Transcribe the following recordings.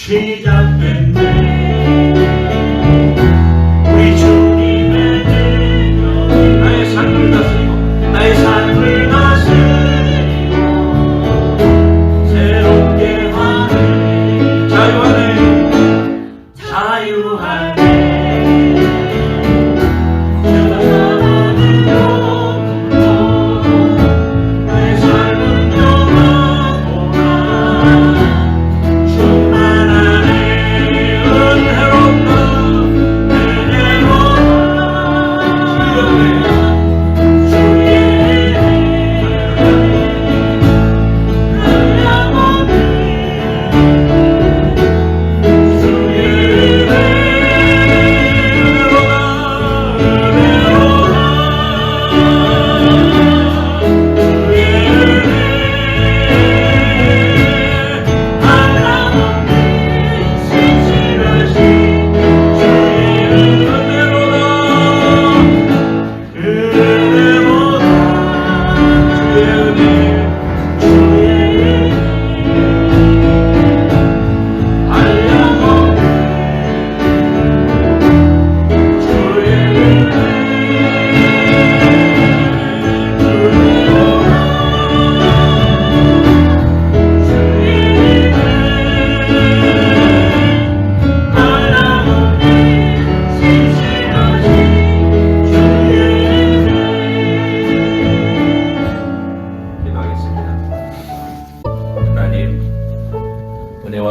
시작됐네. 우리 주님의 능력이 나의 삶을 다스리고 나의 삶을 다스리고 새롭게 하네. 자유하네. 자유하네.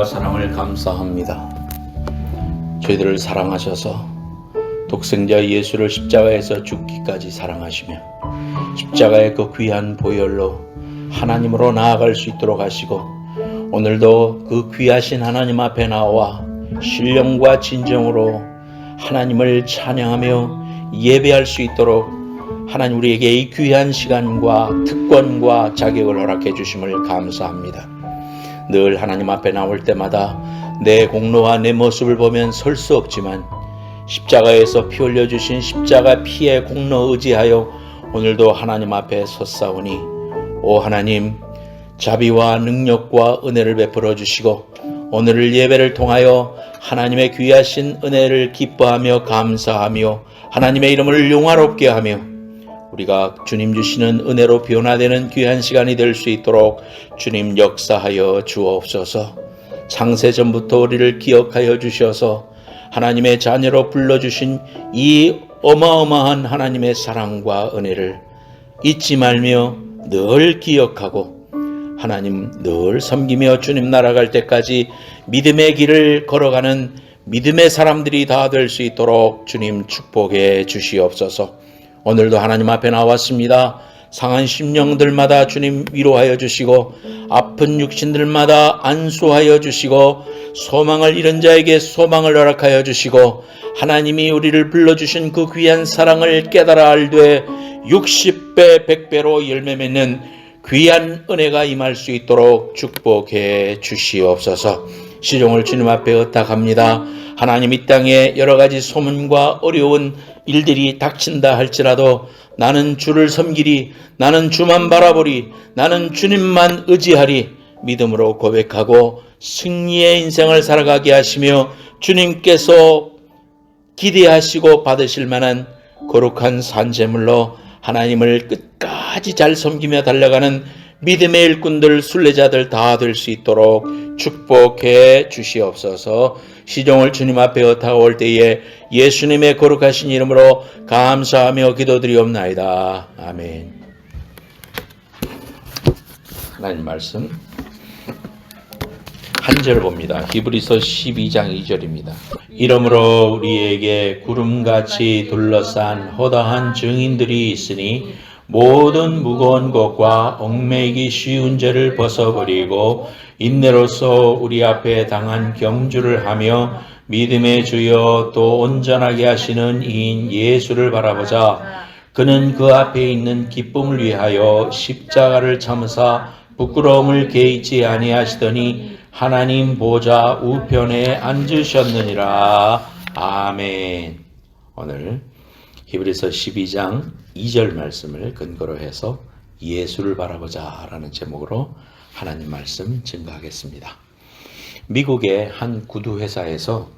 사랑을 감사합니다. 저희들을 사랑하셔서 독생자 예수를 십자가에서 죽기까지 사랑하시며 십자가의 그 귀한 보혈로 하나님으로 나아갈 수 있도록 하시고 오늘도 그 귀하신 하나님 앞에 나와 신령과 진정으로 하나님을 찬양하며 예배할 수 있도록 하나님 우리에게 이 귀한 시간과 특권과 자격을 허락해 주심을 감사합니다. 늘 하나님 앞에 나올 때마다 내 공로와 내 모습을 보면 설 수 없지만 십자가에서 피 흘려주신 십자가 피의 공로 의지하여 오늘도 하나님 앞에 섰사오니 오 하나님 자비와 능력과 은혜를 베풀어 주시고 오늘 예배를 통하여 하나님의 귀하신 은혜를 기뻐하며 감사하며 하나님의 이름을 영화롭게 하며 우리가 주님 주시는 은혜로 변화되는 귀한 시간이 될 수 있도록 주님 역사하여 주옵소서. 창세전부터 우리를 기억하여 주셔서 하나님의 자녀로 불러주신 이 어마어마한 하나님의 사랑과 은혜를 잊지 말며 늘 기억하고 하나님 늘 섬기며 주님 나아갈 때까지 믿음의 길을 걸어가는 믿음의 사람들이 다 될 수 있도록 주님 축복해 주시옵소서. 오늘도 하나님 앞에 나왔습니다. 상한 심령들마다 주님 위로하여 주시고 아픈 육신들마다 안수하여 주시고 소망을 잃은 자에게 소망을 허락하여 주시고 하나님이 우리를 불러주신 그 귀한 사랑을 깨달아 알되 60배 100배로 열매 맺는 귀한 은혜가 임할 수 있도록 축복해 주시옵소서. 시종을 주님 앞에 의탁합니다. 하나님 이 땅에 여러 가지 소문과 어려운 일들이 닥친다 할지라도 나는 주를 섬기리, 나는 주만 바라보리, 나는 주님만 의지하리 믿음으로 고백하고 승리의 인생을 살아가게 하시며 주님께서 기대하시고 받으실 만한 거룩한 산제물로 하나님을 끝까지 잘 섬기며 달려가는 믿음의 일꾼들, 순례자들 다 될 수 있도록 축복해 주시옵소서. 시종을 주님 앞에 의탁할 때에 예수님의 거룩하신 이름으로 감사하며 기도드리옵나이다. 아멘. 하나님 말씀 한 절 봅니다. 히브리서 12장 2절입니다. 이러므로 우리에게 구름같이 둘러싼 허다한 증인들이 있으니 모든 무거운 것과 얽매이기 쉬운 죄를 벗어버리고 인내로서 우리 앞에 당한 경주를 하며 믿음의 주여 또 온전하게 하시는 이인 예수를 바라보자. 그는 그 앞에 있는 기쁨을 위하여 십자가를 참으사 부끄러움을 개의치 아니하시더니 하나님 보좌 우편에 앉으셨느니라. 아멘. 오늘 히브리서 12장 2절 말씀을 근거로 해서 예수를 바라보자 라는 제목으로 하나님 말씀 증거하겠습니다. 미국의 한 구두 회사에서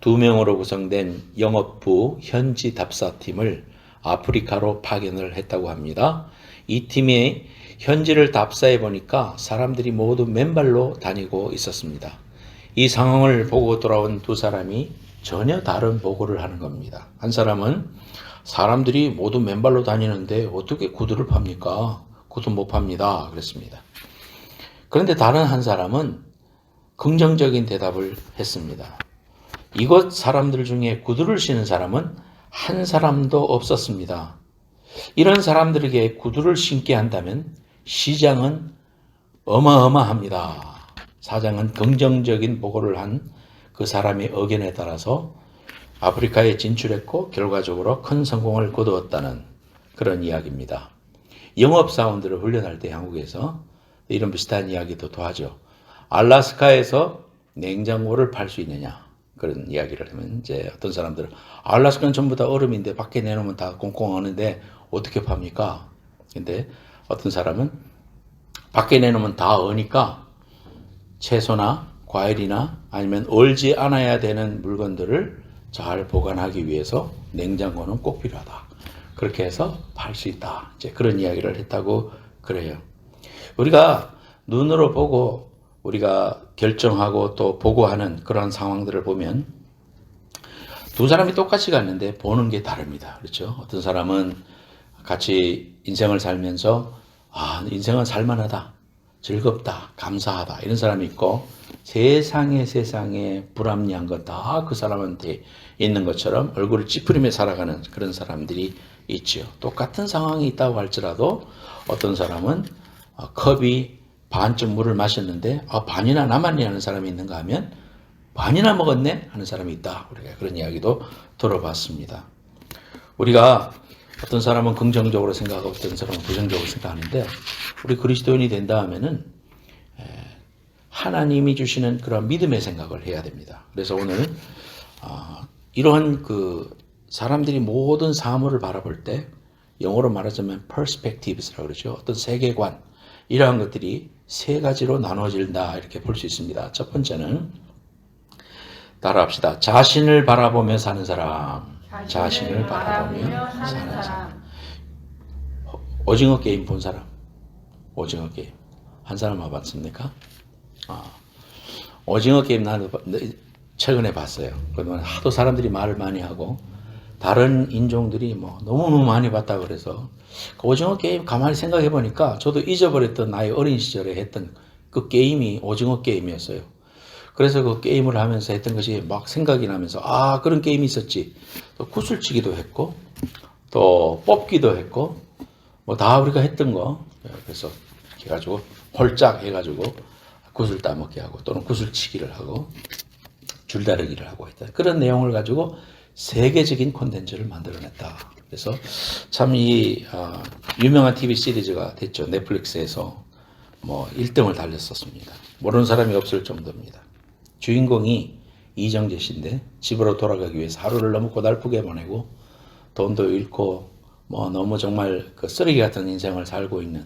2명으로 구성된 영업부 현지 답사팀을 아프리카로 파견을 했다고 합니다. 이 팀이 현지를 답사해 보니까 사람들이 모두 맨발로 다니고 있었습니다. 이 상황을 보고 돌아온 두 사람이 전혀 다른 보고를 하는 겁니다. 한 사람은 사람들이 모두 맨발로 다니는데 어떻게 구두를 팝니까? 구두 못 팝니다. 그랬습니다. 그런데 다른 한 사람은 긍정적인 대답을 했습니다. 이곳 사람들 중에 구두를 신는 사람은 한 사람도 없었습니다. 이런 사람들에게 구두를 신게 한다면 시장은 어마어마합니다. 사장은 긍정적인 보고를 한 그 사람의 의견에 따라서 아프리카에 진출했고 결과적으로 큰 성공을 거두었다는 그런 이야기입니다. 영업사원들을 훈련할 때 한국에서 이런 비슷한 이야기도 또 하죠. 알래스카에서 냉장고를 팔 수 있느냐 그런 이야기를 하면 이제 어떤 사람들은 알래스카는 전부 다 얼음인데 밖에 내놓으면 다 꽁꽁하는데 어떻게 팝니까? 근데 어떤 사람은 밖에 내놓으면 다 어니까 채소나 과일이나 아니면 얼지 않아야 되는 물건들을 잘 보관하기 위해서 냉장고는 꼭 필요하다. 그렇게 해서 팔 수 있다. 이제 그런 이야기를 했다고 그래요. 우리가 눈으로 보고 우리가 결정하고 또 보고하는 그런 상황들을 보면 두 사람이 똑같이 갔는데 보는 게 다릅니다. 그렇죠? 어떤 사람은 같이 인생을 살면서 인생은 살만하다, 즐겁다, 감사하다 이런 사람이 있고 세상에 불합리한 것 다 그 사람한테 있는 것처럼 얼굴을 찌푸리며 살아가는 그런 사람들이 있죠. 똑같은 상황이 있다고 할지라도 어떤 사람은 컵이 반쯤 물을 마셨는데 반이나 남았네 하는 사람이 있는가 하면 반이나 먹었네 하는 사람이 있다. 우리가 그런 이야기도 들어봤습니다. 우리가 어떤 사람은 긍정적으로 생각하고 어떤 사람은 부정적으로 생각하는데 우리 그리스도인이 된다 하면은 하나님이 주시는 그런 믿음의 생각을 해야 됩니다. 그래서 오늘 이러한 그 사람들이 모든 사물을 바라볼 때 영어로 말하자면 perspectives라고 그러죠. 어떤 세계관 이러한 것들이 세 가지로 나눠진다 이렇게 볼 수 있습니다. 첫 번째는 따라합시다. 자신을 바라보며 사는 사람. 자신을 바라보며 사는 사람. 오징어 게임 본 사람? 오징어 게임. 한 사람 와봤습니까? 오징어 게임 나도 최근에 봤어요. 그동안 하도 사람들이 말을 많이 하고 다른 인종들이 너무너무 많이 봤다고 그래서 그 오징어 게임 가만히 생각해 보니까 저도 잊어버렸던 나의 어린 시절에 했던 그 게임이 오징어 게임이었어요. 그래서 그 게임을 하면서 했던 것이 막 생각이 나면서 그런 게임이 있었지. 또 구슬치기도 했고 또 뽑기도 했고 다 우리가 했던 거. 그래서 이렇게 해가지고 홀짝 해가지고 구슬 따먹기 하고 또는 구슬치기를 하고 줄다리기를 하고 했다. 그런 내용을 가지고 세계적인 콘텐츠를 만들어냈다. 그래서 참 유명한 TV 시리즈가 됐죠. 넷플릭스에서 1등을 달렸었습니다. 모르는 사람이 없을 정도입니다. 주인공이 이정재 씨인데 집으로 돌아가기 위해서 하루를 너무 고달프게 보내고 돈도 잃고 너무 정말 그 쓰레기 같은 인생을 살고 있는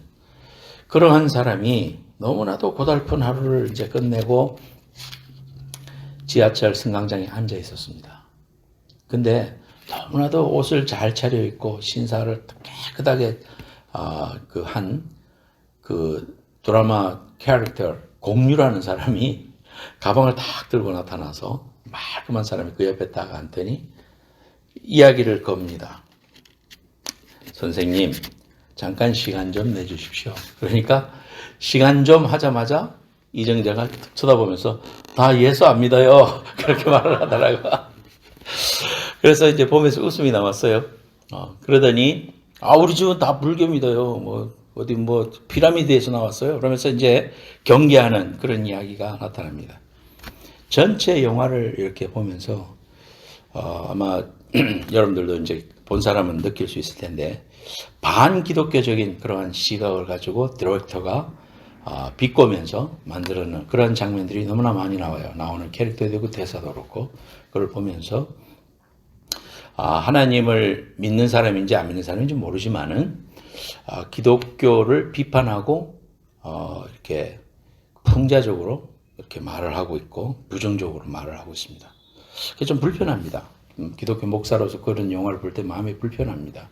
그러한 사람이 너무나도 고달픈 하루를 이제 끝내고 지하철 승강장에 앉아 있었습니다. 근데 너무나도 옷을 잘 차려입고 신사를 깨끗하게 그 드라마 캐릭터 공유라는 사람이 가방을 탁 들고 나타나서 말끔한 사람이 그 옆에 딱 앉더니 이야기를 겁니다. 선생님, 잠깐 시간 좀 내주십시오. 그러니까 시간 좀 하자마자 이정재가 쳐다보면서 다 예수 안 믿어요. 그렇게 말을 하더라고. 그래서 이제 보면서 웃음이 나왔어요. 그러더니 우리 집은 다 불교 믿어요. 어디 피라미드에서 나왔어요. 그러면서 이제 경계하는 그런 이야기가 나타납니다. 전체 영화를 이렇게 보면서 아마 여러분들도 이제 본 사람은 느낄 수 있을 텐데 반기독교적인 그러한 시각을 가지고 디렉터가 비꼬면서 만들어낸 그런 장면들이 너무나 많이 나와요. 나오는 캐릭터도 그렇고 대사도 그렇고 그걸 보면서 하나님을 믿는 사람인지 안 믿는 사람인지 모르지만은 기독교를 비판하고 이렇게 풍자적으로 이렇게 말을 하고 있고 부정적으로 말을 하고 있습니다. 그게 좀 불편합니다. 기독교 목사로서 그런 영화를 볼 때 마음이 불편합니다.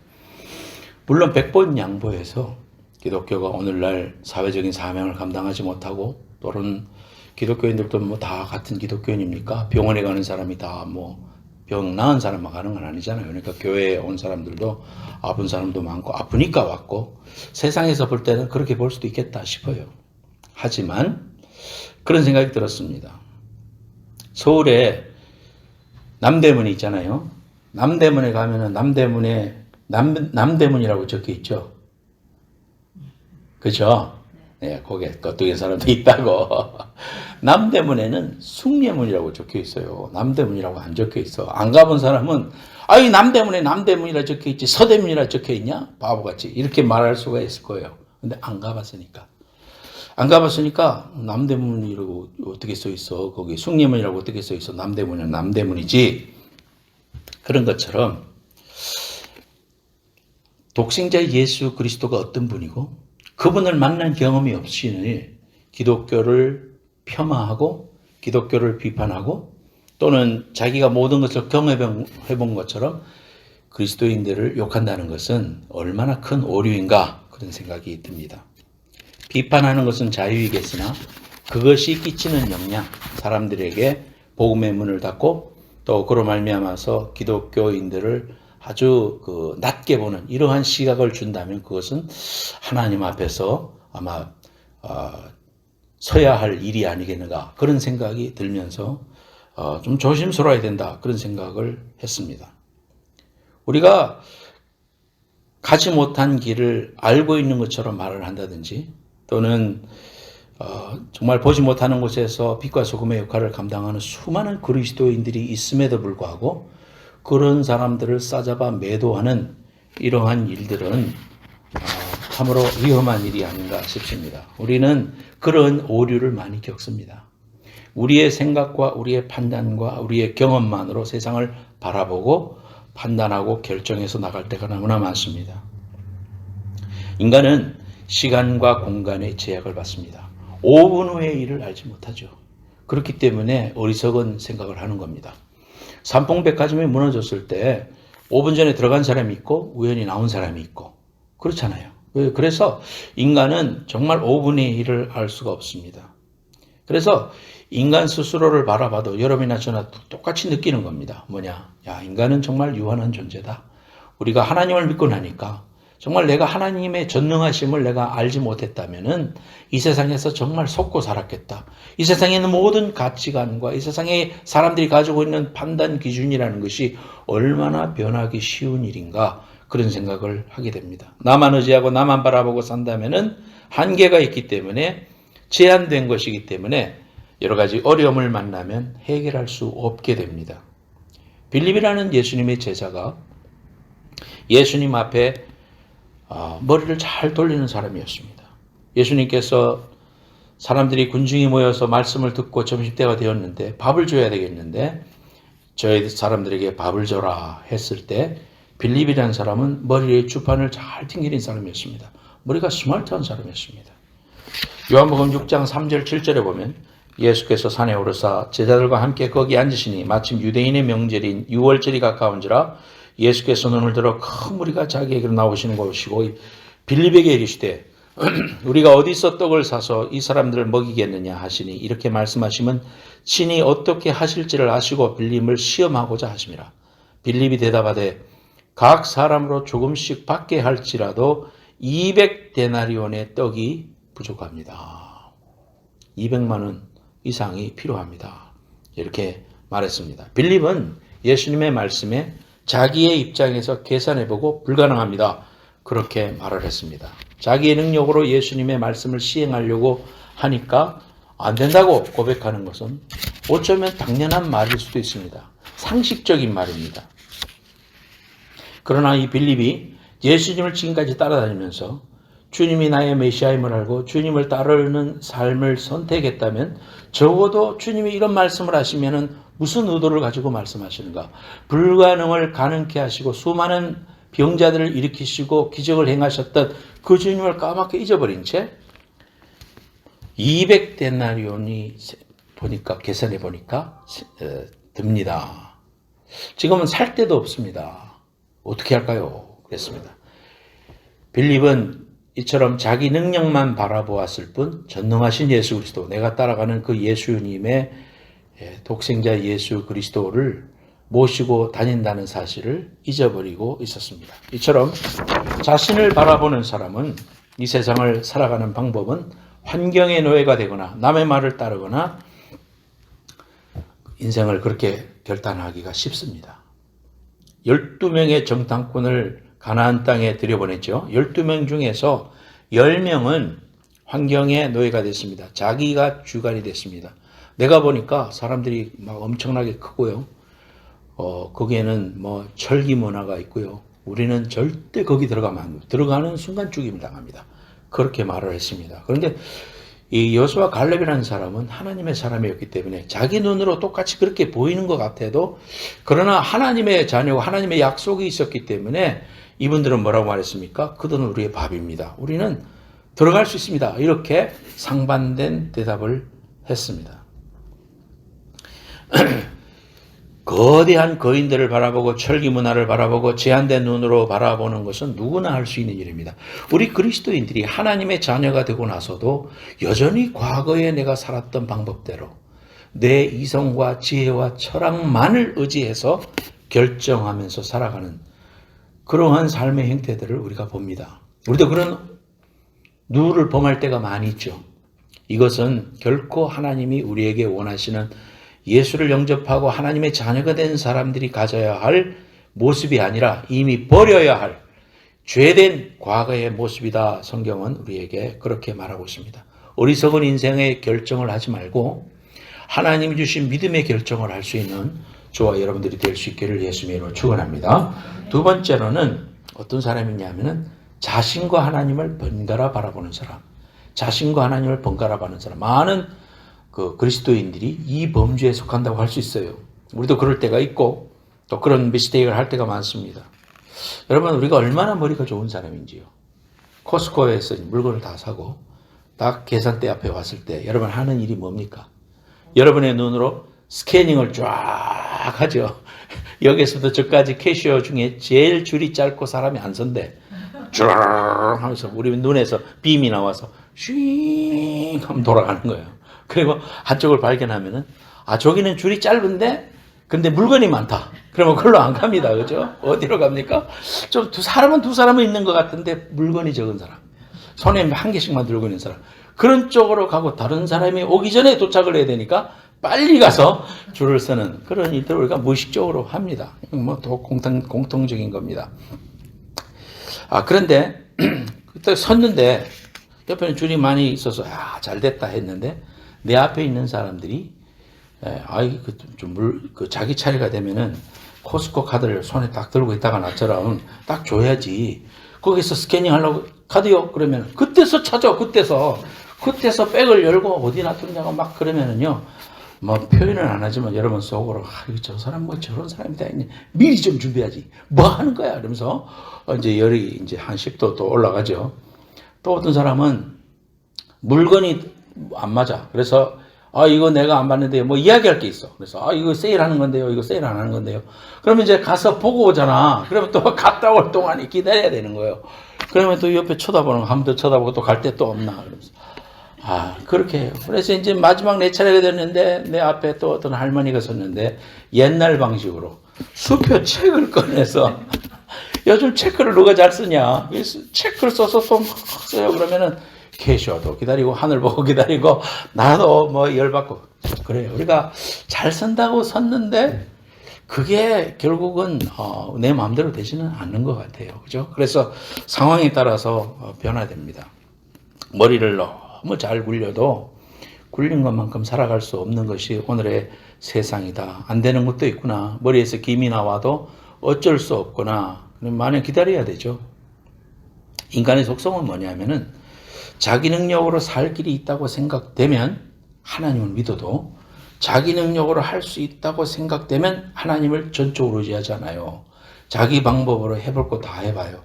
물론 100번 양보해서 기독교가 오늘날 사회적인 사명을 감당하지 못하고, 또는 기독교인들도 뭐 다 같은 기독교인입니까? 병원에 가는 사람이 다 뭐 병 나은 사람만 가는 건 아니잖아요. 그러니까 교회에 온 사람들도 아픈 사람도 많고 아프니까 왔고, 세상에서 볼 때는 그렇게 볼 수도 있겠다 싶어요. 하지만 그런 생각이 들었습니다. 서울에 남대문이 있잖아요. 남대문에 가면은 남대문에 남대문이라고 적혀 있죠. 그죠? 네, 거기에 겉두개 사람도 있다고. 남대문에는 숭례문이라고 적혀 있어요. 남대문이라고 안 적혀 있어. 안 가본 사람은 아이 남대문에 남대문이라 적혀 있지 서대문이라 적혀 있냐? 바보같이 이렇게 말할 수가 있을 거예요. 근데 안 가봤으니까. 안 가봤으니까 남대문이라고 어떻게 써 있어? 거기 숭례문이라고 어떻게 써 있어? 남대문은 남대문이지. 그런 것처럼 독생자 예수 그리스도가 어떤 분이고, 그분을 만난 경험이 없이는 기독교를 폄하하고 기독교를 비판하고, 또는 자기가 모든 것을 경험해본 것처럼 그리스도인들을 욕한다는 것은 얼마나 큰 오류인가, 그런 생각이 듭니다. 비판하는 것은 자유이겠으나 그것이 끼치는 영향, 사람들에게 복음의 문을 닫고 또 그로 말미암아서 기독교인들을 아주 낮게 보는 이러한 시각을 준다면 그것은 하나님 앞에서 아마 서야 할 일이 아니겠는가, 그런 생각이 들면서 좀 조심스러워야 된다, 그런 생각을 했습니다. 우리가 가지 못한 길을 알고 있는 것처럼 말을 한다든지, 또는 정말 보지 못하는 곳에서 빛과 소금의 역할을 감당하는 수많은 그리스도인들이 있음에도 불구하고 그런 사람들을 싸잡아 매도하는 이러한 일들은 참으로 위험한 일이 아닌가 싶습니다. 우리는 그런 오류를 많이 겪습니다. 우리의 생각과 우리의 판단과 우리의 경험만으로 세상을 바라보고 판단하고 결정해서 나갈 때가 너무나 많습니다. 인간은 시간과 공간의 제약을 받습니다. 5분 후의 일을 알지 못하죠. 그렇기 때문에 어리석은 생각을 하는 겁니다. 삼풍백화점이 무너졌을 때 5분 전에 들어간 사람이 있고 우연히 나온 사람이 있고 그렇잖아요. 그래서 인간은 정말 5분의 일을 알 수가 없습니다. 그래서 인간 스스로를 바라봐도 여러분이나 저나 똑같이 느끼는 겁니다. 뭐냐? 야, 인간은 정말 유한한 존재다. 우리가 하나님을 믿고 나니까 정말 내가 하나님의 전능하심을 내가 알지 못했다면은 이 세상에서 정말 속고 살았겠다. 이 세상에 있는 모든 가치관과 이 세상에 사람들이 가지고 있는 판단 기준이라는 것이 얼마나 변하기 쉬운 일인가, 그런 생각을 하게 됩니다. 나만 의지하고 나만 바라보고 산다면은 한계가 있기 때문에, 제한된 것이기 때문에 여러 가지 어려움을 만나면 해결할 수 없게 됩니다. 빌립이라는 예수님의 제자가 예수님 앞에 머리를 잘 돌리는 사람이었습니다. 예수님께서 사람들이 군중이 모여서 말씀을 듣고 점심때가 되었는데 밥을 줘야 되겠는데 저희 사람들에게 밥을 줘라 했을 때 빌립이라는 사람은 머리에 주판을 잘 튕기는 사람이었습니다. 머리가 스마트한 사람이었습니다. 요한복음 6장 3절 7절에 보면 예수께서 산에 오르사 제자들과 함께 거기 앉으시니 마침 유대인의 명절인 유월절이 가까운지라 예수께서 눈을 들어 큰 무리가 자기에게로 나오시는 것이고 빌립에게 이르시되 우리가 어디서 떡을 사서 이 사람들을 먹이겠느냐 하시니 이렇게 말씀하시면 친히 어떻게 하실지를 아시고 빌립을 시험하고자 하심이라. 빌립이 대답하되 각 사람으로 조금씩 받게 할지라도 200데나리온의 떡이 부족합니다. 200만 원 이상이 필요합니다. 이렇게 말했습니다. 빌립은 예수님의 말씀에 자기의 입장에서 계산해보고 불가능합니다. 그렇게 말을 했습니다. 자기의 능력으로 예수님의 말씀을 시행하려고 하니까 안 된다고 고백하는 것은 어쩌면 당연한 말일 수도 있습니다. 상식적인 말입니다. 그러나 이 빌립이 예수님을 지금까지 따라다니면서 주님이 나의 메시아임을 알고 주님을 따르는 삶을 선택했다면 적어도 주님이 이런 말씀을 하시면은 무슨 의도를 가지고 말씀하시는가? 불가능을 가능케 하시고 수많은 병자들을 일으키시고 기적을 행하셨던 그 주님을 까맣게 잊어버린 채 200데나리온이 보니까 계산해 보니까 듭니다. 지금은 살 데도 없습니다. 어떻게 할까요? 그랬습니다. 빌립은 이처럼 자기 능력만 바라보았을 뿐 전능하신 예수 그리스도, 내가 따라가는 그 예수님의 독생자 예수 그리스도를 모시고 다닌다는 사실을 잊어버리고 있었습니다. 이처럼 자신을 바라보는 사람은 이 세상을 살아가는 방법은 환경의 노예가 되거나 남의 말을 따르거나 인생을 그렇게 결단하기가 쉽습니다. 12명의 정탐꾼을 가나안 땅에 들여보냈죠. 12명 중에서 10명은 환경의 노예가 됐습니다. 자기가 주관이 됐습니다. 내가 보니까 사람들이 막 엄청나게 크고요. 거기에는 뭐 철기 문화가 있고요. 우리는 절대 거기 들어가면 안 돼요. 들어가는 순간 죽임을 당합니다. 그렇게 말을 했습니다. 그런데 이 여호수아 갈렙이라는 사람은 하나님의 사람이었기 때문에 자기 눈으로 똑같이 그렇게 보이는 것 같아도, 그러나 하나님의 자녀고 하나님의 약속이 있었기 때문에 이분들은 뭐라고 말했습니까? 그들은 우리의 밥입니다. 우리는 들어갈 수 있습니다. 이렇게 상반된 대답을 했습니다. 거대한 거인들을 바라보고 철기 문화를 바라보고 제한된 눈으로 바라보는 것은 누구나 할 수 있는 일입니다. 우리 그리스도인들이 하나님의 자녀가 되고 나서도 여전히 과거에 내가 살았던 방법대로 내 이성과 지혜와 철학만을 의지해서 결정하면서 살아가는 그러한 삶의 형태들을 우리가 봅니다. 우리도 그런 누를 범할 때가 많이 있죠. 이것은 결코 하나님이 우리에게 원하시는 예수를 영접하고 하나님의 자녀가 된 사람들이 가져야 할 모습이 아니라 이미 버려야 할 죄된 과거의 모습이다. 성경은 우리에게 그렇게 말하고 있습니다. 어리석은 인생의 결정을 하지 말고 하나님이 주신 믿음의 결정을 할 수 있는 저와 여러분들이 될 수 있기를 예수님의 이름으로 축원합니다. 두 번째로는 어떤 사람이냐면은 자신과 하나님을 번갈아 바라보는 사람. 자신과 하나님을 번갈아 바라보는 사람. 많은 그리스도인들이 이 범주에 속한다고 할 수 있어요. 우리도 그럴 때가 있고 또 그런 미스테이크를 할 때가 많습니다. 여러분, 우리가 얼마나 머리가 좋은 사람인지요. 코스코에서 물건을 다 사고 딱 계산대 앞에 왔을 때 여러분 하는 일이 뭡니까? 여러분의 눈으로 스캐닝을 쫙 하죠. 여기서부터 저까지 캐시어 중에 제일 줄이 짧고 사람이 안 선대. 쭉 하면서 우리 눈에서 빔이 나와서 슈잉 하면 돌아가는 거예요. 그리고 한쪽을 발견하면은 저기는 줄이 짧은데 근데 물건이 많다. 그러면 그걸로 안 갑니다. 그죠? 어디로 갑니까? 좀 두 사람은 있는 것 같은데 물건이 적은 사람. 손에 한 개씩만 들고 있는 사람. 그런 쪽으로 가고 다른 사람이 오기 전에 도착을 해야 되니까 빨리 가서 줄을 서는 그런 일들을 우리가 무의식적으로 합니다. 뭐 더 공통적인 겁니다. 그런데 그때 섰는데 옆에는 줄이 많이 있어서 잘 됐다 했는데 내 앞에 있는 사람들이 자기 차례가 되면은 코스코 카드를 손에 딱 들고 있다가 나처럼 딱 줘야지. 거기서 스캐닝 하려고 카드요? 그러면 그때서 찾아. 그때서 백을 열고 어디 놔뒀냐고 막 그러면은요. 뭐 표현은 안 하지만 여러분 속으로 저 사람 뭐 저런 사람이 다 있네. 미리 좀 준비하지. 뭐 하는 거야? 이러면서 이제 열이 이제 한 10도 또 올라가죠. 또 어떤 사람은 물건이 안 맞아. 그래서 이거 내가 안 봤는데요. 뭐 이야기할 게 있어. 그래서 이거 세일하는 건데요. 이거 세일 안 하는 건데요. 그러면 이제 가서 보고 오잖아. 그러면 또 갔다 올 동안에 기다려야 되는 거예요. 그러면 또 옆에 쳐다보는 거 한 번 더 쳐다보고 또 갈 때 또 없나. 그러면서 그렇게 해요. 그래서 이제 마지막 내 차례가 됐는데 내 앞에 또 어떤 할머니가 섰는데 옛날 방식으로 수표 책을 꺼내서 요즘 체크를 누가 잘 쓰냐. 체크를 써서 또 써요. 그러면은 캐셔도 기다리고 하늘 보고 기다리고 나도 뭐 열받고 그래요. 우리가 잘 선다고 섰는데 그게 결국은 내 마음대로 되지는 않는 것 같아요. 그죠? 그래서 상황에 따라서 변화됩니다. 머리를 너무 잘 굴려도 굴린 것만큼 살아갈 수 없는 것이 오늘의 세상이다. 안 되는 것도 있구나. 머리에서 김이 나와도 어쩔 수 없구나. 많이 기다려야 되죠. 인간의 속성은 뭐냐면은 자기 능력으로 살 길이 있다고 생각되면 하나님을 믿어도 자기 능력으로 할 수 있다고 생각되면 하나님을 전적으로 의지하잖아요. 자기 방법으로 해볼 거 다 해봐요.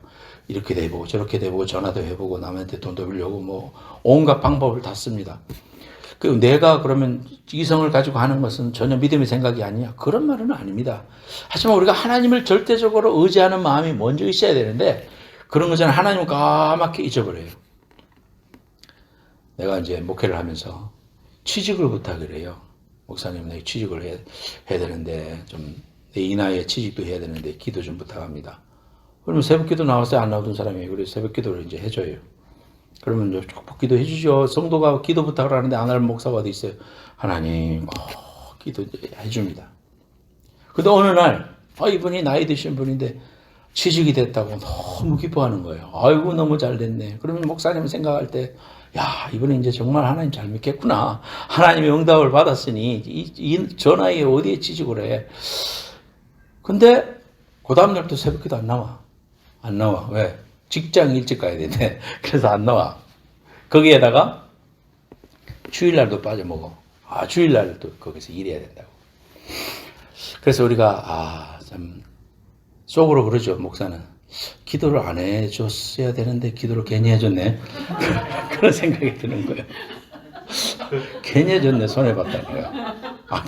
이렇게 해보고 저렇게 해보고 전화도 해보고 남한테 돈도 빌려고 뭐 온갖 방법을 다 씁니다. 그 내가 그러면 이성을 가지고 하는 것은 전혀 믿음의 생각이 아니냐? 그런 말은 아닙니다. 하지만 우리가 하나님을 절대적으로 의지하는 마음이 먼저 있어야 되는데 그런 것은 하나님을 까맣게 잊어버려요. 내가 이제 목회를 하면서 취직을 부탁을 해요. 목사님, 내 취직을 해야 되는데 좀 내 이 나이에 취직도 해야 되는데 기도 좀 부탁합니다. 그러면 새벽기도 나왔어요? 안 나오던 사람이에요. 그래서 새벽기도를 이제 해줘요. 그러면 이제 축복 해주죠. 성도가 기도 부탁을 하는데 안 할 목사가 어디 있어요? 하나님, 기도 해줍니다. 근데 어느 날, 이분이 나이 드신 분인데 취직이 됐다고 너무 기뻐하는 거예요. 아이고, 너무 잘 됐네. 그러면 목사님 생각할 때, 야, 이분은 이제 정말 하나님 잘 믿겠구나. 하나님의 응답을 받았으니, 저 나이에 어디에 취직을 해. 근데, 그 다음날도 새벽기도 안 나와. 안 나와. 왜? 직장 일찍 가야 되는데. 그래서 안 나와. 거기에다가, 주일날도 빠져먹어. 주일날도 거기서 일해야 된다고. 그래서 우리가, 참, 속으로 그러죠, 목사는. 기도를 안 해줬어야 되는데, 기도를 괜히 해줬네. 그런 생각이 드는 거예요. 괜히 해줬네, 손해봤다는 거야.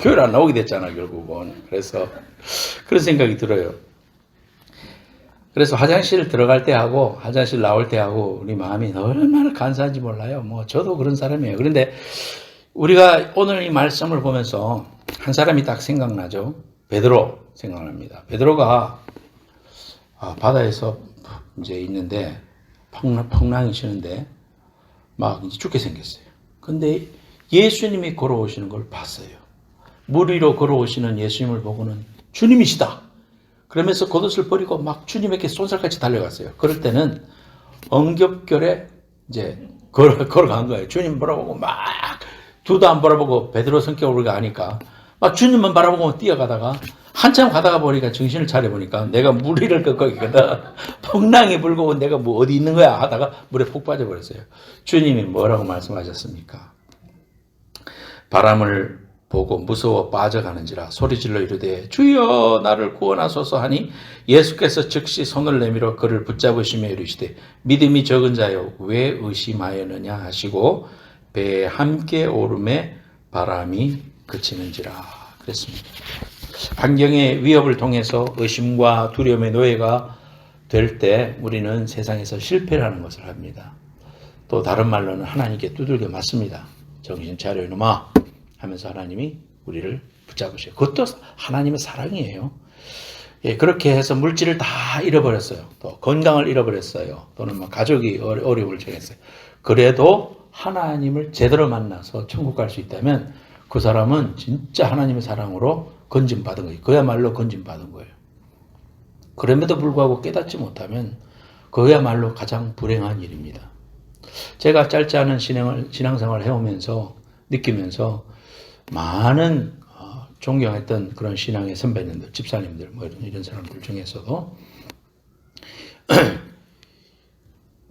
교회를 안 나오게 됐잖아, 결국은. 그래서, 그런 생각이 들어요. 그래서 화장실 들어갈 때 하고, 화장실 나올 때 하고, 우리 마음이 얼마나 간사한지 몰라요. 저도 그런 사람이에요. 그런데, 우리가 오늘 이 말씀을 보면서, 한 사람이 딱 생각나죠. 베드로 생각납니다. 베드로가, 바다에서 이제 있는데, 풍랑이 치는데, 막 이제 죽게 생겼어요. 근데 예수님이 걸어오시는 걸 봤어요. 물 위로 걸어오시는 예수님을 보고는 주님이시다. 그러면서 겉옷을 버리고 막 주님에게 쏜살같이 달려갔어요. 그럴 때는 엉겹결에 이제 걸어간 거예요. 주님 바라보고 막 두도 안 바라보고 베드로 성격을 우리가 아니까 막 주님만 바라보고 뛰어가다가 한참 가다가 보니까 정신을 차려보니까 내가 물 위를 걷고 있거든. 풍랑이 불고 내가 뭐 어디 있는 거야 하다가 물에 푹 빠져버렸어요. 주님이 뭐라고 말씀하셨습니까? 바람을 보고 무서워 빠져가는지라 소리질러 이르되 주여 나를 구원하소서 하니 예수께서 즉시 손을 내밀어 그를 붙잡으시며 이르시되 믿음이 적은 자여 왜 의심하였느냐 하시고 배에 함께 오름에 바람이 그치는지라 그랬습니다. 환경의 위협을 통해서 의심과 두려움의 노예가 될 때 우리는 세상에서 실패를 하는 것을 합니다. 또 다른 말로는 하나님께 두들겨 맞습니다. 정신 차려 이놈아 하면서 하나님이 우리를 붙잡으셔요. 그것도 하나님의 사랑이에요. 그렇게 해서 물질을 다 잃어버렸어요. 또 건강을 잃어버렸어요. 또는 가족이 어려움을 당했어요. 그래도 하나님을 제대로 만나서 천국 갈 수 있다면 그 사람은 진짜 하나님의 사랑으로 건짐받은 거예요. 그야말로 건짐받은 거예요. 그럼에도 불구하고 깨닫지 못하면 그야말로 가장 불행한 일입니다. 제가 짧지 않은 신앙생활을 해오면서 느끼면서 많은 존경했던 그런 신앙의 선배님들, 집사님들, 이런 사람들 중에서도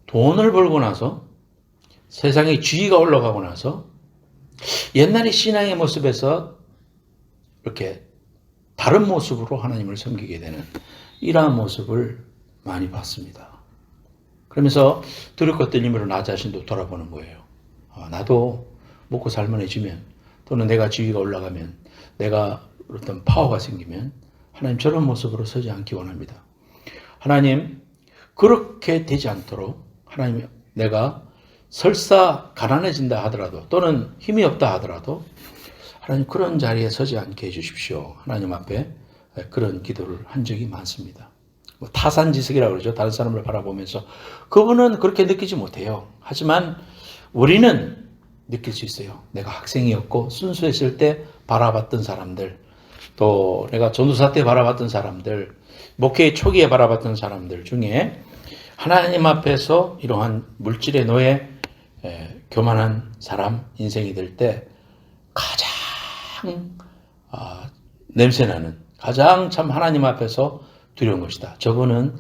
돈을 벌고 나서 세상에 지위가 올라가고 나서 옛날의 신앙의 모습에서 이렇게 다른 모습으로 하나님을 섬기게 되는 이러한 모습을 많이 봤습니다. 그러면서 두렵고 떨림으로 나 자신도 돌아보는 거예요. 나도 먹고 살만해지면 또는 내가 지위가 올라가면 내가 어떤 파워가 생기면 하나님 저런 모습으로 서지 않기 원합니다. 하나님 그렇게 되지 않도록 하나님 내가 설사 가난해진다 하더라도 또는 힘이 없다 하더라도 하나님 그런 자리에 서지 않게 해주십시오. 하나님 앞에 그런 기도를 한 적이 많습니다. 타산지석이라고 그러죠. 다른 사람을 바라보면서 그분은 그렇게 느끼지 못해요. 하지만 우리는 느낄 수 있어요. 내가 학생이었고 순수했을 때 바라봤던 사람들, 또 내가 전도사 때 바라봤던 사람들, 목회 초기에 바라봤던 사람들 중에 하나님 앞에서 이러한 물질의 노예, 교만한 사람 인생이 될 때 가장 냄새나는, 가장 참 하나님 앞에서 두려운 것이다. 저분은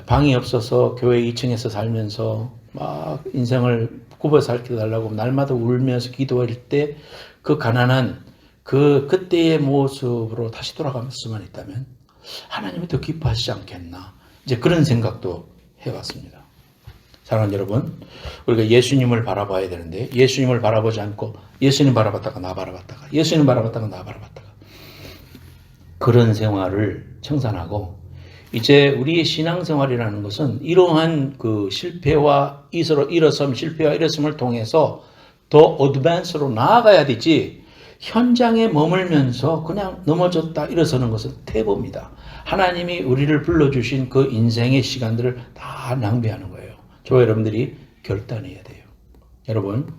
방이 없어서 교회 2층에서 살면서 막 인생을 굽어 살게 달라고 날마다 울면서 기도할 때 그 가난한 그때의 모습으로 다시 돌아갈 수만 있다면 하나님이 더 기뻐하시지 않겠나. 이제 그런 생각도 해봤습니다. 사랑하는 여러분, 우리가 예수님을 바라봐야 되는데 예수님을 바라보지 않고 예수님 바라봤다가 나 바라봤다가 예수님 바라봤다가 나 바라봤다가 그런 생활을 청산하고 이제 우리의 신앙생활이라는 것은 이러한 그 실패와 일어섬, 실패와 일어섬을 통해서 더 어드밴스로 나아가야 되지 현장에 머물면서 그냥 넘어졌다 일어서는 것은 태보입니다. 하나님이 우리를 불러주신 그 인생의 시간들을 다 낭비하는 거예요. 저와 여러분들이 결단해야 돼요. 여러분,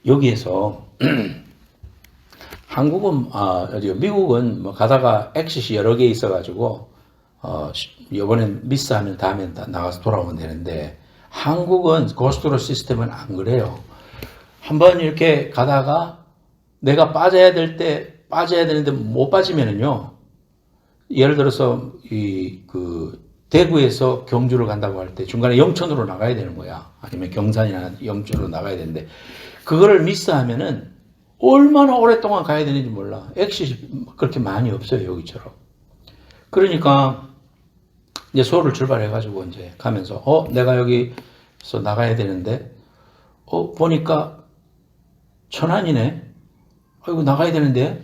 여기에서 미국은 뭐 가다가 엑싯이 여러 개 있어가지고 이번엔 미스하면 다음엔 나가서 돌아오면 되는데 한국은 고속도로 시스템은 안 그래요. 한번 이렇게 가다가 내가 빠져야 되는데 못 빠지면은요. 예를 들어서 대구에서 경주를 간다고 할 때 중간에 영천으로 나가야 되는 거야. 아니면 경산이나 영천으로 나가야 되는데 그거를 미스하면은 얼마나 오랫동안 가야 되는지 몰라. 엑싯이 그렇게 많이 없어요, 여기처럼. 그러니까 이제 서울을 출발해가지고 이제 가면서 내가 여기서 나가야 되는데 보니까 천안이네. 아이고 나가야 되는데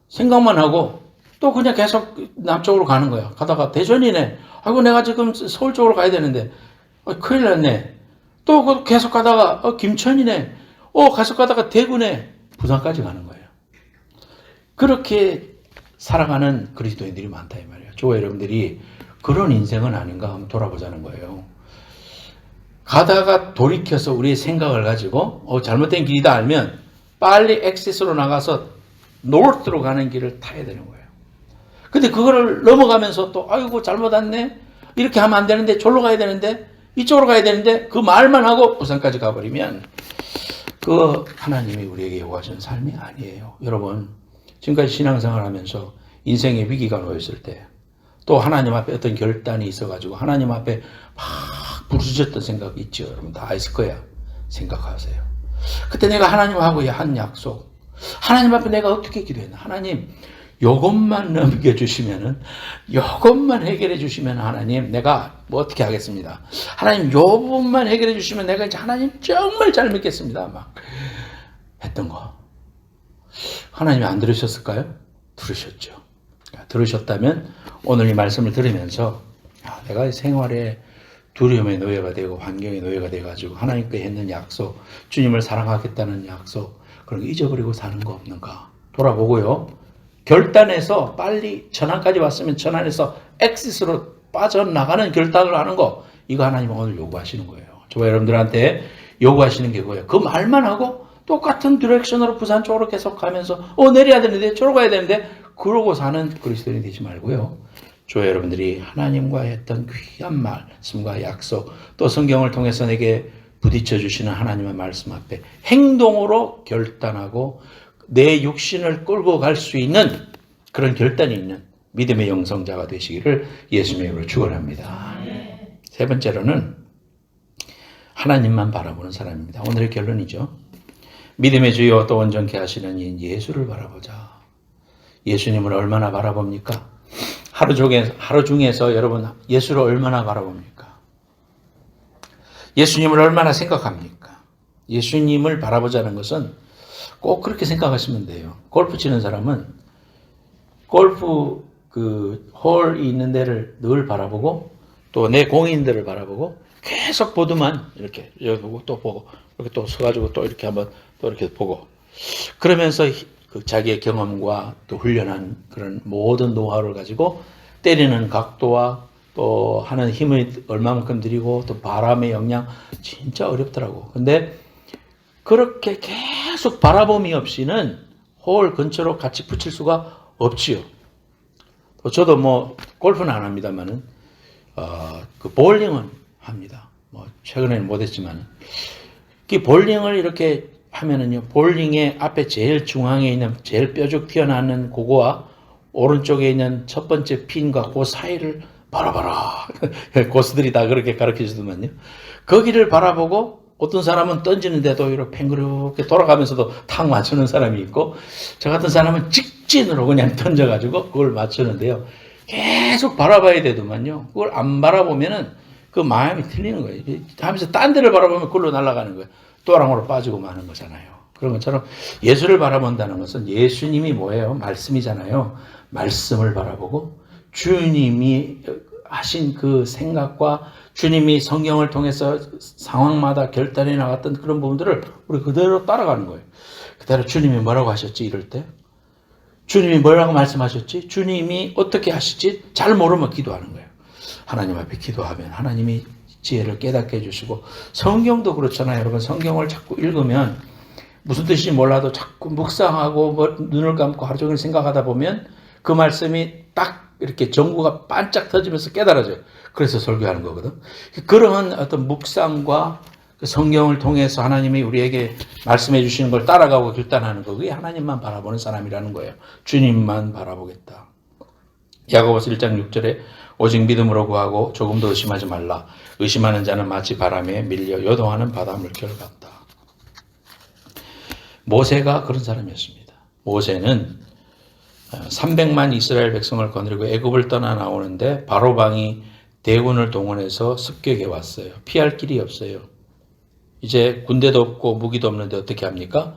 생각만 하고 또 그냥 계속 남쪽으로 가는 거야. 가다가 대전이네. 아이고 내가 지금 서울 쪽으로 가야 되는데 큰일 났네. 또 계속 가다가 김천이네. 계속 가다가 대구네. 부산까지 가는 거예요. 그렇게 살아가는 그리스도인들이 많다 이 말이에요. 저와 여러분들이 그런 인생은 아닌가 한번 돌아보자는 거예요. 가다가 돌이켜서 우리의 생각을 가지고 잘못된 길이다 알면 빨리 엑시스로 나가서 노르트로 가는 길을 타야 되는 거예요. 근데 그거를 넘어가면서 또 아이고 잘못 왔네. 이렇게 하면 안 되는데 저로 가야 되는데 이쪽으로 가야 되는데 그 말만 하고 부산까지 가버리면 그 하나님이 우리에게 요구하시는 삶이 아니에요. 여러분 지금까지 신앙생활 하면서 인생의 위기가 놓였을 때 또 하나님 앞에 어떤 결단이 있어가지고 하나님 앞에 막 부르짖었던 생각이 있죠. 여러분 다 있을 거야. 생각하세요. 그때 내가 하나님하고 한 약속 하나님 앞에 내가 어떻게 기도했나. 하나님 요것만 넘겨주시면은 요것만 해결해 주시면 하나님 내가 뭐 어떻게 하겠습니다. 하나님 요 부분만 해결해 주시면 내가 이제 하나님 정말 잘 믿겠습니다. 막 했던 거 하나님이 안 들으셨을까요? 들으셨죠. 들으셨다면 오늘 이 말씀을 들으면서 내가 생활에 두려움의 노예가 되고 환경의 노예가 돼가지고 하나님께 했는 약속, 주님을 사랑하겠다는 약속 그런 거 잊어버리고 사는 거 없는가 돌아보고요. 결단해서 빨리 천안까지 왔으면 천안에서 엑시스로 빠져나가는 결단을 하는 거 이거 하나님은 오늘 요구하시는 거예요. 저와 여러분들한테 요구하시는 게 뭐예요? 그 말만 하고 똑같은 디렉션으로 부산 쪽으로 계속 가면서 내려야 되는데 저로 가야 되는데 그러고 사는 그리스도인이 되지 말고요. 저와 여러분들이 하나님과 했던 귀한 말씀과 약속 또 성경을 통해서 내게 부딪혀 주시는 하나님의 말씀 앞에 행동으로 결단하고 내 육신을 끌고 갈 수 있는 그런 결단이 있는 믿음의 영성자가 되시기를 예수님의 이름으로 축원합니다. 세 번째로는 하나님만 바라보는 사람입니다. 오늘의 결론이죠. 믿음의 주여 또 온전케 하시는 이 예수를 바라보자. 예수님을 얼마나 바라봅니까? 하루 중에서 여러분 예수를 얼마나 바라봅니까? 예수님을 얼마나 생각합니까? 예수님을 바라보자는 것은 꼭 그렇게 생각하시면 돼요. 골프 치는 사람은 골프 그 홀이 있는 데를 늘 바라보고 또 내 공인들을 바라보고 계속 보더만 이렇게 여기 보고 또 보고 이렇게 또 서가지고 또 이렇게 한번 또 이렇게 보고 그러면서 그 자기의 경험과 또 훈련한 그런 모든 노하우를 가지고 때리는 각도와 또 하는 힘을 얼마만큼 들이고 또 바람의 영향 진짜 어렵더라고. 근데 그렇게 계속 바라봄이 없이는 홀 근처로 같이 붙일 수가 없지요. 또 저도 뭐 골프는 안 합니다만은 그 볼링은 합니다. 뭐 최근에는 못했지만 그 볼링을 이렇게 하면은요 볼링의 앞에 제일 중앙에 있는 제일 뾰족 튀어나오는 그거와 오른쪽에 있는 첫 번째 핀과 그 사이를 바라봐라. 고수들이 다 그렇게 가르쳐 주더만요. 거기를 바라보고 어떤 사람은 던지는데도 이렇게 팽그렇게 돌아가면서도 탁 맞추는 사람이 있고 저 같은 사람은 직진으로 그냥 던져가지고 그걸 맞추는데요. 계속 바라봐야 되더만요. 그걸 안 바라보면은 그 마음이 틀리는 거예요. 하면서 딴 데를 바라보면 굴러 날아가는 거예요. 또랑으로 빠지고 마는 거잖아요. 그런 것처럼 예수를 바라본다는 것은 예수님이 뭐예요? 말씀이잖아요. 말씀을 바라보고 주님이 하신 그 생각과 주님이 성경을 통해서 상황마다 결단해 나갔던 그런 부분들을 우리 그대로 따라가는 거예요. 그대로 주님이 뭐라고 하셨지 이럴 때? 주님이 뭐라고 말씀하셨지? 주님이 어떻게 하실지 잘 모르면 기도하는 거예요. 하나님 앞에 기도하면 하나님이 지혜를 깨닫게 해주시고, 성경도 그렇잖아요. 여러분, 성경을 자꾸 읽으면 무슨 뜻인지 몰라도 자꾸 묵상하고 눈을 감고 하루 종일 생각하다 보면 그 말씀이 딱 이렇게 전구가 반짝 터지면서 깨달아져요. 그래서 설교하는 거거든. 그러한 어떤 묵상과 그 성경을 통해서 하나님이 우리에게 말씀해 주시는 걸 따라가고 결단하는 거, 그게 하나님만 바라보는 사람이라는 거예요. 주님만 바라보겠다. 야고보서 1장 6절에 오직 믿음으로 구하고 조금도 의심하지 말라. 의심하는 자는 마치 바람에 밀려 요동하는 바다 물결 같다. 모세가 그런 사람이었습니다. 모세는 300만 이스라엘 백성을 거느리고 애굽을 떠나 나오는데 바로방이 대군을 동원해서 습격해 왔어요. 피할 길이 없어요. 이제 군대도 없고 무기도 없는데 어떻게 합니까?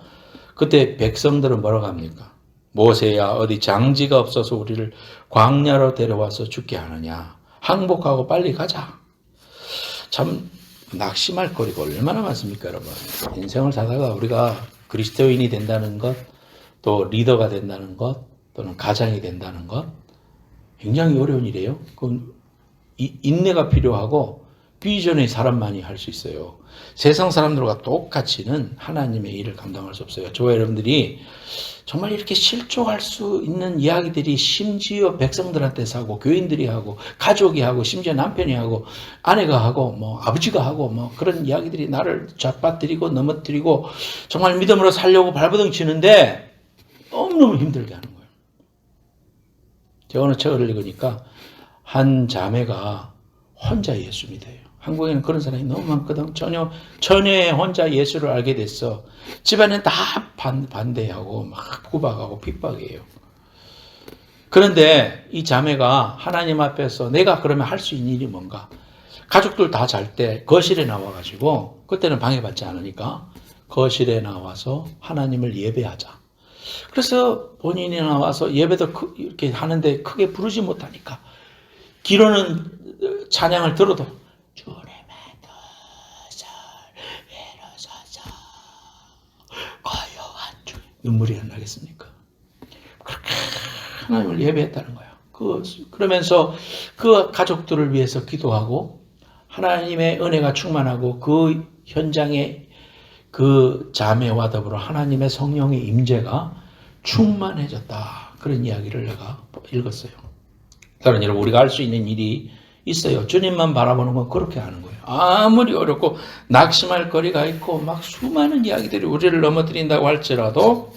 그때 백성들은 뭐라고 합니까? 모세야, 어디 장지가 없어서 우리를 광야로 데려와서 죽게 하느냐. 항복하고 빨리 가자. 참 낙심할 거리가 얼마나 많습니까, 여러분. 인생을 살다가 우리가 그리스도인이 된다는 것, 또 리더가 된다는 것, 또는 가장이 된다는 것, 굉장히 어려운 일이에요. 그건 인내가 필요하고 비전의 사람만이 할 수 있어요. 세상 사람들과 똑같이는 하나님의 일을 감당할 수 없어요. 저와 여러분들이 정말 이렇게 실족할 수 있는 이야기들이 심지어 백성들한테서 하고, 교인들이 하고, 가족이 하고, 심지어 남편이 하고, 아내가 하고, 아버지가 하고, 그런 이야기들이 나를 잡아뜨리고 넘어뜨리고 정말 믿음으로 살려고 발버둥 치는데 너무너무 힘들게 하는 거예요. 제가 어느 책을 읽으니까 한 자매가 혼자 예수 믿어요. 한국에는 그런 사람이 너무 많거든. 처녀에 혼자 예수를 알게 됐어. 집안은 다 반대하고 막 구박하고 핍박이에요. 그런데 이 자매가 하나님 앞에서 내가 그러면 할 수 있는 일이 뭔가? 가족들 다 잘 때 거실에 나와가지고, 그때는 방해받지 않으니까 거실에 나와서 하나님을 예배하자. 그래서 본인이 나와서 예배도 이렇게 하는데 크게 부르지 못하니까 기로는 찬양을 들어도 주님의 뜻을 이루소서 고요한 주, 눈물이 안 나겠습니까? 그렇게 하나님을 예배했다는 거예요. 그러면서 그 가족들을 위해서 기도하고 하나님의 은혜가 충만하고 그 현장에 그 자매와 더불어 하나님의 성령의 임재가 충만해졌다. 그런 이야기를 내가 읽었어요. 다른 여러분, 우리가 할 수 있는 일이 있어요. 주님만 바라보는 건 그렇게 하는 거예요. 아무리 어렵고 낙심할 거리가 있고 막 수많은 이야기들이 우리를 넘어뜨린다고 할지라도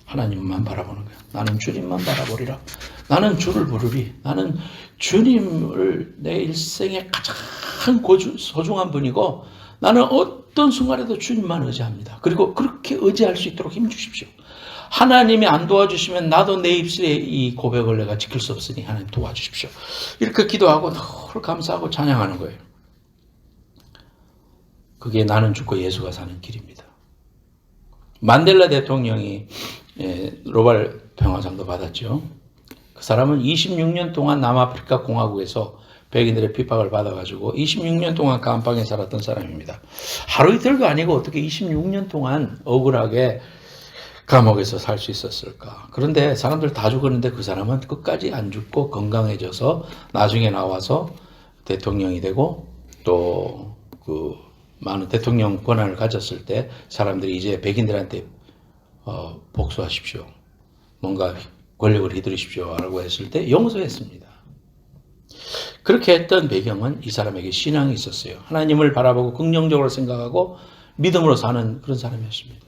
하나님만 바라보는 거예요. 나는 주님만 바라보리라. 나는 주를 부르리. 나는 주님을 내 일생의 가장 소중한 분이고 나는 어떤 순간에도 주님만 의지합니다. 그리고 그렇게 의지할 수 있도록 힘주십시오. 하나님이 안 도와주시면 나도 내 입술에 이 고백을 내가 지킬 수 없으니 하나님 도와주십시오. 이렇게 기도하고 늘 감사하고 찬양하는 거예요. 그게 나는 죽고 예수가 사는 길입니다. 만델라 대통령이 노벨 평화상도 받았죠. 그 사람은 26년 동안 남아프리카 공화국에서 백인들의 핍박을 받아가지고 26년 동안 감방에 살았던 사람입니다. 하루 이틀도 아니고 어떻게 26년 동안 억울하게 감옥에서 살 수 있었을까? 그런데 사람들 다 죽었는데 그 사람은 끝까지 안 죽고 건강해져서 나중에 나와서 대통령이 되고 또 그 많은 대통령 권한을 가졌을 때 사람들이 이제 백인들한테 복수하십시오. 뭔가 권력을 휘두르십시오. 라고 했을 때 용서했습니다. 그렇게 했던 배경은 이 사람에게 신앙이 있었어요. 하나님을 바라보고 긍정적으로 생각하고 믿음으로 사는 그런 사람이었습니다.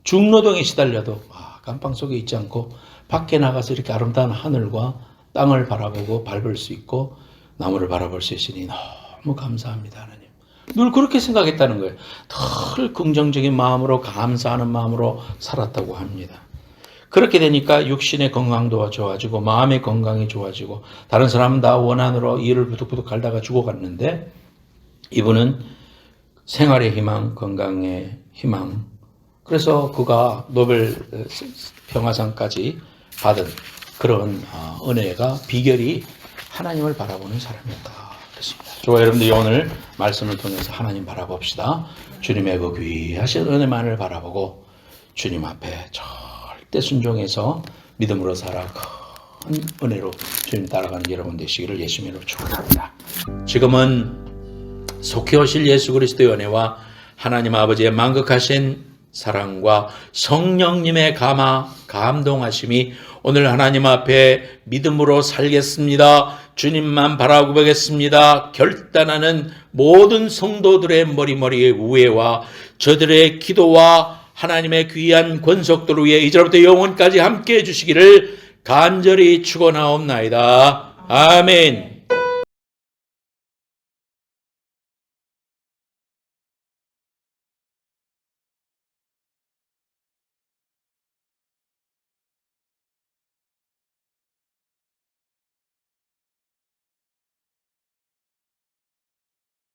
중노동에 시달려도 감방 속에 있지 않고 밖에 나가서 이렇게 아름다운 하늘과 땅을 바라보고 밟을 수 있고 나무를 바라볼 수 있으니 너무 감사합니다. 하나님. 늘 그렇게 생각했다는 거예요. 늘 긍정적인 마음으로 감사하는 마음으로 살았다고 합니다. 그렇게 되니까 육신의 건강도 좋아지고 마음의 건강이 좋아지고 다른 사람은 다 원한으로 이를 부득부득 갈다가 죽어갔는데 이분은 생활의 희망, 건강의 희망. 그래서 그가 노벨 평화상까지 받은 그런 은혜가 비결이 하나님을 바라보는 사람이었다. 그렇습니다. 좋아요. 여러분들이 오늘 말씀을 통해서 하나님 바라봅시다. 주님의 그 귀하신 은혜만을 바라보고 주님 앞에 절대 순종해서 믿음으로 살아 큰 은혜로 주님 따라가는 여러분 되시기를 예수님으로 축원합니다. 지금은 속히 오실 예수 그리스도의 은혜와 하나님 아버지의 만극하신 사랑과 성령님의 감동하심이 오늘 하나님 앞에 믿음으로 살겠습니다. 주님만 바라보겠습니다. 결단하는 모든 성도들의 머리머리의 우애와 저들의 기도와 하나님의 귀한 권속들 위에 이제부터 영원까지 함께해 주시기를 간절히 축원하옵나이다. 아멘.